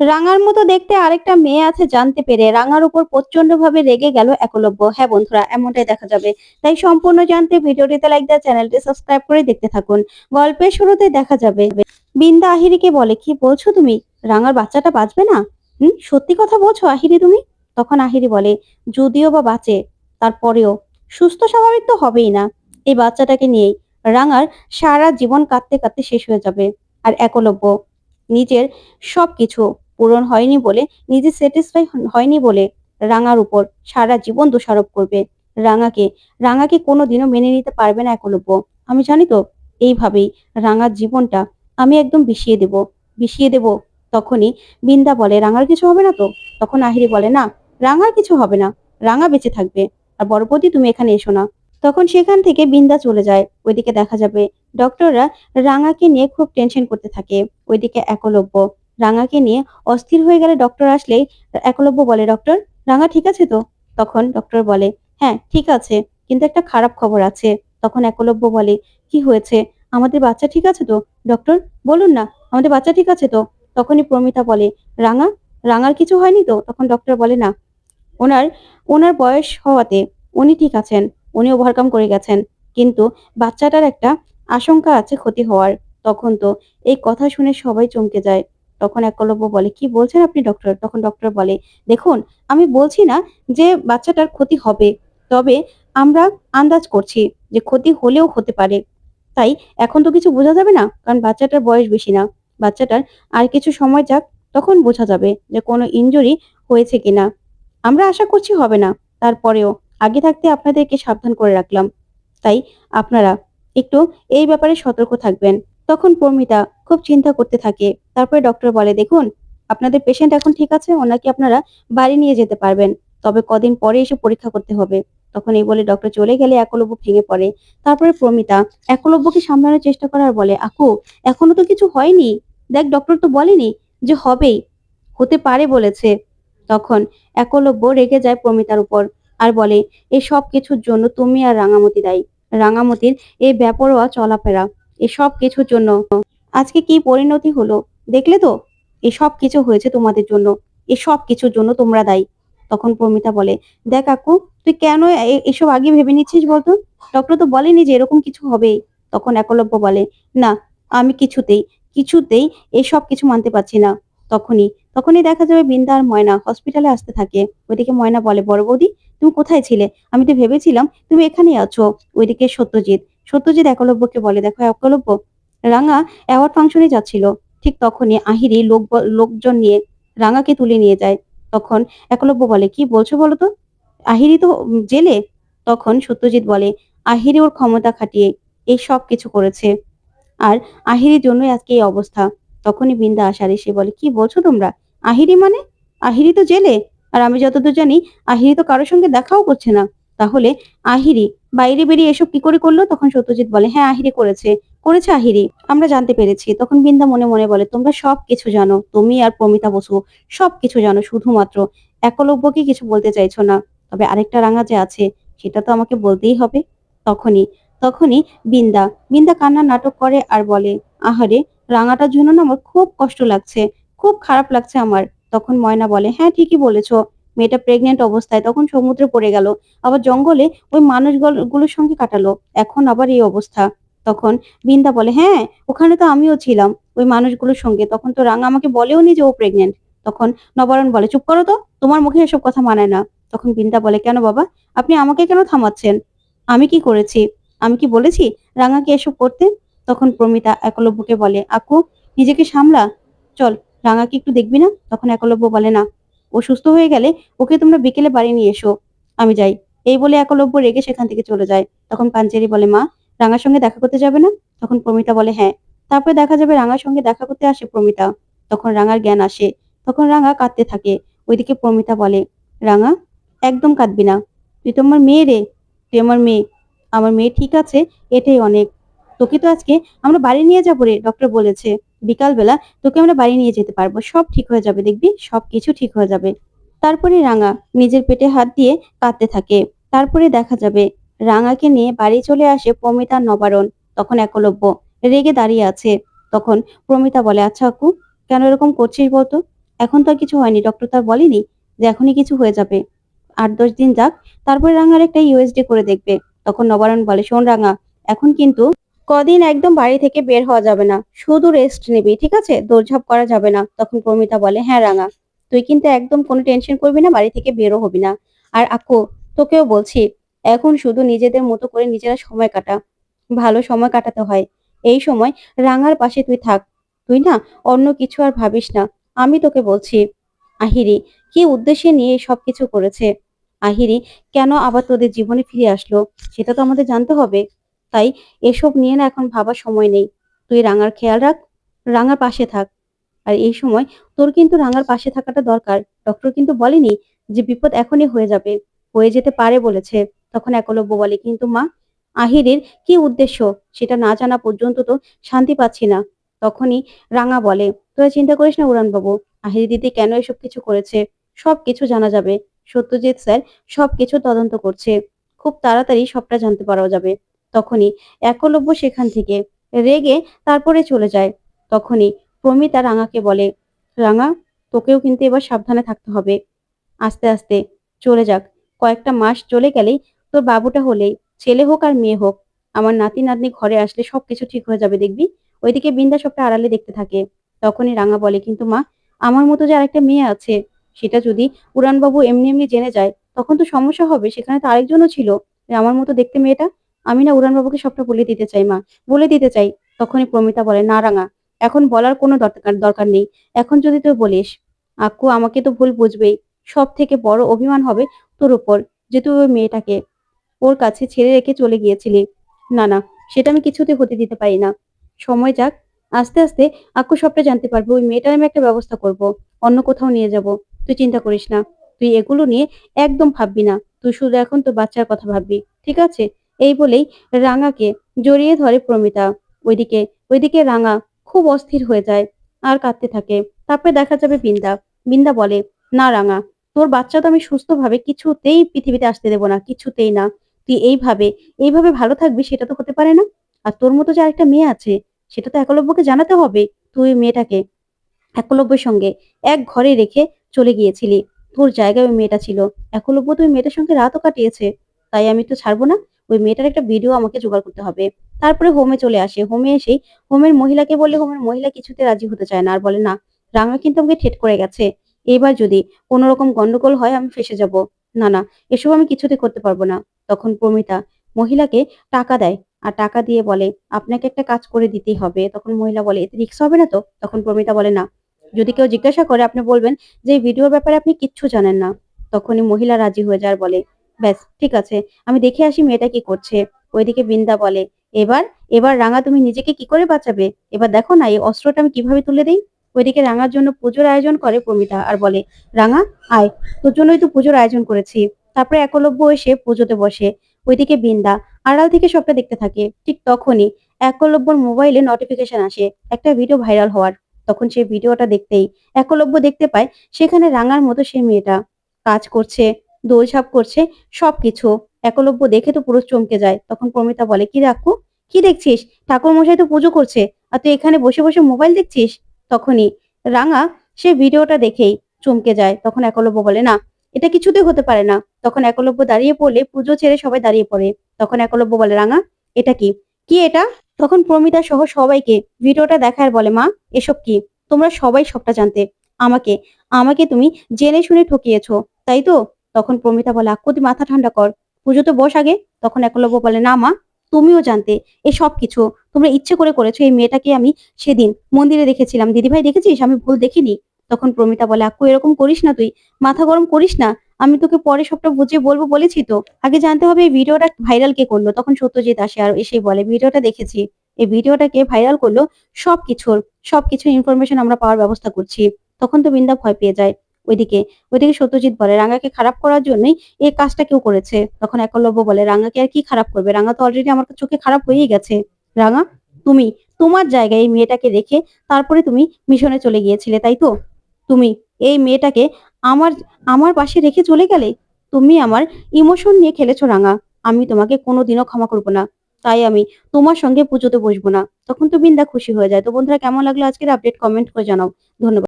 রাঙার মতো দেখতে আরেকটা মেয়ে আছে জানতে পেরে রাঙার উপর প্রচন্ডভাবে রেগে গেল একলব্য। হ্যাঁ বন্ধুরা, এমনটাই দেখা যাবে। তাই সম্পূর্ণ জানতে ভিডিওটিতে লাইক দেওয়া, চ্যানেলটি সাবস্ক্রাইব করে দেখতে থাকুন। গল্পের শুরুতে দেখা যাবে বিন্দা আহিরিকে বলে, কি বলছো তুমি? রাঙার বাচ্চাটা বাঁচবে না? সত্যি কথা বলছো আহিরি তুমি? তখন আহিরি বলে, যদিও বা বাঁচে, তারপরেও সুস্থ স্বাভাবিক তো হবেই না। এই বাচ্চাটাকে নিয়েই রাঙার সারা জীবন কাঁদতে কাঁদতে শেষ হয়ে যাবে। আর একলব্য নিজের সবকিছু পূরণ হয়নি বলে, নিজে স্যাটিসফাই হয়নি বলে রাঙার উপর সারা জীবন দোষারোপ করবে। রাঙাকে রাঙাকে কোনোদিনও মেনে নিতে পারবে না একলব্য। আমি জানি তো, এইভাবেই রাঙার জীবনটা আমি একদম বিষিয়ে দেব। তখনই বিন্দা বলে, রাঙার কিছু হবে না তো? তখন আহিরি বলে, না, রাঙার কিছু হবে না, রাঙা বেঁচে থাকবে। আর বড় বৌদি, তুমি এখানে এসো না। তখন সেখান থেকে বিন্দা চলে যায়। ওইদিকে দেখা যাবে ডক্টররা রাঙাকে নিয়ে খুব টেনশন করতে থাকে। ওইদিকে একলব্য রাঙাকে নিয়ে অস্থির হয়ে গেলে ডক্টর আসলেই একলব্য বলে, ডক্টর, রাঙা ঠিক আছে তো? তখন ডক্টর বলে, হ্যাঁ ঠিক আছে, কিন্তু একটা খারাপ খবর আছে। তখন একলব্য বলে, কি হয়েছে? আমাদের বাচ্চা ঠিক আছে তো? ডক্টর, বলুন না, আমাদের বাচ্চা ঠিক আছে তো? তখনই প্রমিতা বলে, রাঙা রাঙার কিছু হয়নি তো? তখন ডক্টর বলে, না, ওনার ওনার বয়স হওয়াতে উনি ঠিক আছেন, উনি ওভারকাম করে গেছেন, কিন্তু বাচ্চাটার একটা আশঙ্কা আছে ক্ষতি হওয়ার। তখন তো এই কথা শুনে সবাই চমকে যায়। তখন একলব্য বলে, কি বলছেন আপনি ডক্টর? তখন ডক্টর বলে, দেখুন, আমি বলছি না যে বাচ্চাটার ক্ষতি হবে, তবে আমরা আন্দাজ করছি যে ক্ষতি হলেও হতে পারে। তাই এখন তো কিছু বোঝা যাবে না, কারণ বাচ্চাটার বয়স বেশি না। বাচ্চাটার আর কিছু সময় যাক, তখন বোঝা যাবে যে কোনো ইনজুরি হয়েছে কিনা। আমরা আশা করছি হবে না। তারপরেও আগে থাকতে আপনাদেরকে সাবধান করে রাখলাম। তাই আপনারা একটু এই ব্যাপারে সতর্ক থাকবেন। তখন প্রমিতা খুব চিন্তা করতে থাকে। তারপরে ডক্টর বলে, দেখুন, আপনাদের পেশেন্ট এখন ঠিক আছে, ওনাকে আপনারা বাড়ি নিয়ে যেতে পারবেন। তবে কদিন পরে এসে পরীক্ষা করতে হবে। তখন এই বলে ডক্টর চলে গেলে একলব্য ভেঙে পড়ে। তারপরে প্রমিতা একলব্যকে সামলানোর চেষ্টা করার বলে, আকু, এখনো তো কিছু হয়নি। দেখ, ডক্টর তো বলেনি যে হবেই, হতে পারে বলেছে। তখন একলব্য রেগে যায় প্রমিতার উপর আর বলে, এই সব কিছুর জন্য তুমি আর রাঙামতি দায়ী। রাঙামতির এই বেপরোয়া চলাফেরা, এসব কিছুর জন্য আজকে কি পরিণতি হলো দেখলে তো? এসব কিছু হয়েছে তোমাদের জন্য, এসব কিছুর জন্য তোমরা দায়ী। তখন প্রমিতা বলে, দেখ কাকু, তুই কেন এসব আগে ভেবে নিচ্ছিস বলতো? ডক্টর তো বলেনি যে এরকম কিছু হবেই। তখন একলব্য বলে, না, আমি কিছুতেই কিছুতেই এসব কিছু মানতে পারছি না। তখনই তখনই দেখা যাবে বিন্দা আর ময়না হসপিটালে আসতে থাকে। ওইদিকে ময়না বলে, বড় বৌদি, তুমি কোথায় ছিলে? আমি তো ভেবেছিলাম তুমি এখানেই আছো। ওইদিকে সত্যজিৎ সত্যজিৎ একলব্যকে বলে, দেখো একলব্য, রাঙা অ্যাওয়ার্ড ফাংশনে যাচ্ছিল, ঠিক তখনই আহিরি লোকজন নিয়ে রাঙাকে তুলে নিয়ে যায়। তখন একলব্য বলে, কি বলছো বলো তো? আহিরি তো জেলে। তখন সত্যজিৎ বলে, আহিরি ওর ক্ষমতা খাটিয়ে এই সব কিছু করেছে, আর আহিরির জন্যই আজকে এই অবস্থা। তখনই বিন্দা আসার এসে বলে, কি বলছো তোমরা? আহিরি মানে? আহিরি তো জেলে। আর আমি যতদূর জানি আহিরি তো কারোর সঙ্গে দেখাও করছে না। তাহলে আহিরি বাইরে বেরিয়ে এসব কি করে করলো? তখন সত্যজিৎ বলে, হ্যাঁ, আহিরি করেছে, করেছে আহিরি, আমরা জানতে পেরেছি। তখন বিন্দা মনে মনে বলে, তোমরা সব কিছু জানো, তুমি আর প্রমিতা বসু সব কিছু জানো, শুধুমাত্র একলব্যকে কিছু বলতে চাইছো না। তবে আরেকটা রাঙা যে আছে, সেটা তো আমাকে বলতেই হবে। তখনই তখনই বিন্দা বিন্দা কান্নার নাটক করে আর বলে, আহারে, রাঙাটার জন্য না আমার খুব কষ্ট লাগছে, খুব খারাপ লাগছে আমার। তখন ময়না বলে, হ্যাঁ ঠিকই বলেছো, মেয়েটা প্রেগনেন্ট অবস্থায় তখন সমুদ্রে পড়ে গেল, আবার জঙ্গলে ওই মানুষগুলোর সঙ্গে কাটালো, এখন আবার এই অবস্থা। তখন বিন্দা বলে, হ্যাঁ, ওখানে তো আমিও ছিলাম ওই মানুষগুলোর সঙ্গে, তখন তো রাঙা আমাকে বলেও নি যে ও প্রেগনেন্ট। তখন নবারুণ বলে, চুপ করো তো, তোমার মুখে এসব কথা মানায় না। তখন বিন্দা বলে, কেন বাবা, আপনি আমাকে কেন থামাচ্ছেন? আমি কি করেছি? আমি কি বলেছি রাঙাকে এসব করতে? তখন প্রমিতা একলব্যকে বলে, আকু, নিজেকে সামলা, চল, রাঙাকে একটু দেখবি না? তখন একলব্য বলে, না, ও সুস্থ হয়ে গেলে ওকে তোমরা বিকেলে বাড়ি নিয়ে এসো, আমি যাই। এই বলে একলব্য রেগে সেখান থেকে চলে যায়। তখন পাঞ্চেরি বলে, মা, রাঙার সঙ্গে দেখা করতে যাবে না? তখন প্রমিতা বলে, হ্যাঁ। তারপরে দেখা যাবে রাঙার সঙ্গে দেখা করতে আসে প্রমিতা। তখন রাঙার জ্ঞান আসে। তখন রাঙা কাঁদতে থাকে। ওইদিকে প্রমিতা বলে, রাঙা, একদম কাঁদবি না, তুই তো আমার মেয়ে রে, তুই আমার মেয়ে, আমার মেয়ে ঠিক আছে, এটাই অনেক। তোকে তো আজকে আমরা বাড়ি নিয়ে যাবো রে, ডক্টর বলেছে বিকালবেলা তোকে আমরা বাড়ি নিয়ে যেতে পারবো, সব ঠিক হয়ে যাবে, দেখবি সবকিছু ঠিক হয়ে যাবে। তারপরে রাঙা নিজের পেটে হাত দিয়ে কাঁদতে থাকে। তারপরে দেখা যাবে রাঙাকে নিয়ে বাড়ি চলে আসে প্রমিতা নবারণ। তখন একলব্য রেগে দাঁড়িয়ে আছে। তখন প্রমিতা বলে, আচ্ছা আকু, কেন এরকম করছিস বলতো? এখন তো আর কিছু হয়নি, ডক্টর তো আর বলেনি যে এখনই কিছু হয়ে যাবে। ৮-১০ দিন যাক, তারপরে রাঙার একটা ইউএসডি করে দেখবে। তখন নবারুণ বলে, শোন রাঙা, এখন কিন্তু কদিন একদম বাড়ি থেকে বের হওয়া যাবে না, শুধু রেস্ট নিবি, ঠিক আছে? দৌড়ঝাঁপ করা যাবে না। তখন প্রমিতা বলে, হ্যাঁ রাঙা, তুই কিন্তু একদম কোনো টেনশন করবি না, বাড়ি থেকে বেরও হবি না। আর আকু, তোকেও বলছি, এখন শুধু নিজেদের মতো করে নিজেরা সময় কাটা, ভালো সময় কাটাতে হয়। এই সময় রাঙার পাশে তুই থাক, তুই না অন্য কিছু আর ভাবিস না, আমি তোকে বলছি। আহিরি কি উদ্দেশ্যে নিয়ে এই সবকিছু করেছে, আহিরি কেন আবার তোদের জীবনে ফিরে আসলো, সেটা তো আমাদের জানতে হবে। তাই এসব নিয়ে না এখন ভাবার সময় নেই। তুই রাঙার খেয়াল রাখ, রাঙার পাশে থাক। আর এই সময় তোর কিন্তু রাঙার পাশে থাকাটা দরকার। ডক্টর কিন্তু বলেনি যে বিপদ এখনই হয়ে যাবে, হয়ে যেতে পারে বলেছে। তখন একলব্য বলে, কিন্তু মা, আহিরের কি উদ্দেশ্য সেটা না জানা পর্যন্ত তো শান্তি পাচ্ছি না। তখনই রাঙা বলে, তোরা চিন্তা করিস না উড়ান বাবু, আহির দিদি কেন এসব কিছু করেছে সবকিছু জানা যাবে। সত্যজিৎ স্যার সবকিছু তদন্ত করছে, খুব তাড়াতাড়ি সবটা জানতে পারা যাবে। তখনই একলব্য সেখান থেকে রেগে তারপরে চলে যায়। তখনই প্রমিতা রাঙাকে বলে, রাঙা, তোকেও কিন্তু এবার সাবধানে থাকতে হবে। আস্তে আস্তে চলে যাক, কয়েকটা মাস চলে গেলেই তোর বাবুটা হলেই, ছেলে হোক আর মেয়ে হোক, আমার নাতি নাতনি ঘরে আসলে সবকিছু ঠিক হয়ে যাবে দেখবি। ওইদিকে বিন্দা সবটা আড়ালে দেখতে থাকে। তখনই রাঙা বলে, কিন্তু মা, আমার মতো যে আরেকটা মেয়ে আছে, সেটা যদি উড়ানবাবু এমনি এমনি জেনে যায় তখন তো সমস্যা হবে, সেখানে তো আরেকজনও ছিল, আমার মতো দেখতে মেয়েটা। আমি না উড়ানবাবুকে সবটা বলে দিতে চাই মা, বলে দিতে চাই। তখনই প্রমিতা বলে, না রাঙা, এখন বলার কোনো দরকার দরকার নেই। এখন যদি তুই বলিস, আক্কু আমাকে তো ভুল বুঝবেই। সব থেকে বড় অভিমান হবে তোর উপর, যে তুই ওই মেয়েটাকে ওর কাছে ছেড়ে রেখে চলে গিয়েছিলি। না না, সেটা আমি কিছুতে হতে দিতে পারি না। সময় যাক, আস্তে আস্তে আক্কু সবটা জানতে পারবে। ওই মেয়েটার আমি একটা ব্যবস্থা করব, অন্য কোথাও নিয়ে যাব। তুই চিন্তা করিস না, তুই এগুলো নিয়ে একদম ভাববি না। তুই শুধু এখন তোর বাচ্চার কথা ভাববি, ঠিক আছে? এই বলেই রাঙাকে জড়িয়ে ধরে প্রমিতা। ওইদিকে ওইদিকে রাঙা খুব অস্থির হয়ে যায় আর কাঁদতে থাকে। তারপরে দেখা যাবে বিন্দা। বিন্দা বলে, না রাঙা, তোর বাচ্চা তো আমি সুস্থভাবে কিছুতেই পৃথিবীতে আসতে দেব না, কিছুতেই না। তুই এইভাবে ভালো থাকবি সেটা তো হতে পারে না। আর তোর মতো যে আরেকটা মেয়ে আছে, সেটা তো একলব্যকে জানাতে হবে। তুই ওই মেয়েটাকে একলব্যের সঙ্গে এক ঘরে রেখে চলে গিয়েছিলি। তোর জায়গায় ওই মেয়েটা ছিল। একলব্য তো ওই মেয়েটার সঙ্গে রাতও কাটিয়েছে। তাই আমি তো ছাড়বো না। ওই মেয়েটার একটা ভিডিও আমাকে জোগাড় করতে হবে। তারপরে হোমে চলে আসে। হোমে এসেই হোমের মহিলাকে বললে হোমের মহিলা কিছুতে রাজি হতে চায় না। আর বলে, না, রাঙা কিন্তু আমাকে ঠেট করে গেছে। এবার যদি কোনো রকম গন্ডগোল হয় আমি ফেঁসে যাব। না না, এসব আমি কিছুতে করতে পারবো না। তখন প্রমিতা মহিলাকে টাকা দেয়। আর টাকা দিয়ে বলে, আপনাকে একটা কাজ করে দিতেই হবে। তখন মহিলা বলে, এতে রিস্ক হবে না তো? তখন প্রমিতা বলে, না, যদি কেউ জিজ্ঞাসা করে আপনি বলবেন যে এই ভিডিওর ব্যাপারে আপনি কিচ্ছু জানেন না। তখনই মহিলা রাজি হয়ে যায় আর বলে, ব্যাস ঠিক আছে, আমি দেখে আসি মেয়েটা কি করছে। ওইদিকে বিন্দা বলে, এবার এবার রাঙা তুমি নিজেকে কি করে বাঁচাবে, এবার দেখো না এই অস্ত্রটা আমি কিভাবে তুলে দেই। ওইদিকে রাঙার জন্য পুজোর আয়োজন করে প্রমিতা আর বলে, রাঙা আয়, তোর জন্যই তো পুজোর আয়োজন করেছি। তারপরে একলব্য এসে পুজোতে বসে। ওইদিকে বিন্দা আড়াল থেকে সবটা দেখতে থাকে। ঠিক তখনই একলব্যর মোবাইলে নোটিফিকেশন আসে একটা ভিডিও ভাইরাল হওয়ার। তখন সেই ভিডিওটা দেখতেই একলব্য দেখতে পায় সেখানে রাঙার মতো সেই মেয়েটা কাজ করছে, দৌড়ঝাঁপ করছে, সবকিছু। একলব্য দেখে তো পুরো চমকে যায়। তখন প্রমিতা বলে, কি রাখু, কি দেখছিস? ঠাকুর মশাই তো পুজো করছে আর তুই এখানে বসে বসে মোবাইল দেখছিস। তখনই রাঙা সে ভিডিওটা দেখেই চমকে যায়। তখন একলব্য বলে, না, এটা কিছুতেই হতে পারে না। তখন একলব্য দাঁড়িয়ে পড়লে পুজো ছেড়ে সবাই দাঁড়িয়ে পড়ে। তখন একলব্য বলে, রাঙা, এটা কি, কি এটা? তখন প্রমিতা সহ সবাইকে ভিডিওটা দেখায় আর বলে, মা, এসব কি? তোমরা সবাই সবটা জানতে, আমাকে আমাকে তুমি জেনে শুনে ঠকিয়েছো, তাই তো? তখন প্রমিতা বলে, আক্কু তুই মাথা ঠান্ডা কর, পুজোতে বস আগে। তখন একলব্য বলে, না মা, তুমিও জানতে এই সব কিছু, তোমরা ইচ্ছে করে করেছো। এই মেয়েটাকে আমি সেদিন মন্দিরে দেখেছিলাম, দিদিভাই দেখেছিস, আমি ভুল দেখিনি। তখন প্রমিতা বলে, আক্কু এরকম করিস না, তুই মাথা গরম করিস না। আমি তোকে পরে সবটা বুঝিয়ে বলবো বলেছি তো, আগে জানতে হবে এই ভিডিওটা ভাইরাল কে করলো। তখন সত্যজিৎ আসে আর এসেই বলে, ভিডিওটা দেখেছি, এই ভিডিওটাকে ভাইরাল করলো, সবকিছুর সবকিছু ইনফরমেশন আমরা পাওয়ার ব্যবস্থা করছি। তখন তো বিন্দা ভয় পেয়ে যায়। ওইদিকে ওইদিকে সত্যজিৎ বলে, রাঙাকে খারাপ করার জন্যই এই কাজটা কেউ করেছে। তখন একলব্য বলে, রাঙাকে আর কি খারাপ করবে, রাঙা তো অলরেডি আমার চোখে খারাপ হয়েই গেছে। রাঙা, তুমি তোমার জায়গায় এই মেয়েটাকে রেখে তারপরে তুমি মিশনে চলে গিয়েছিলে, তাই তো? তুমি এই মেয়েটাকে আমার আমার পাশে রেখে চলে গেলে। তুমি আমার ইমোশন নিয়ে খেলেছো রাঙা, আমি তোমাকে কোনোদিনও ক্ষমা করবো না। তাই আমি তোমার সঙ্গে পুজোতে বসবো না। তখন তো বিন্দা খুশি হয়ে যায়। তো বন্ধুরা, কেমন লাগলো আজকের আপডেট, কমেন্ট করে জানাও। ধন্যবাদ।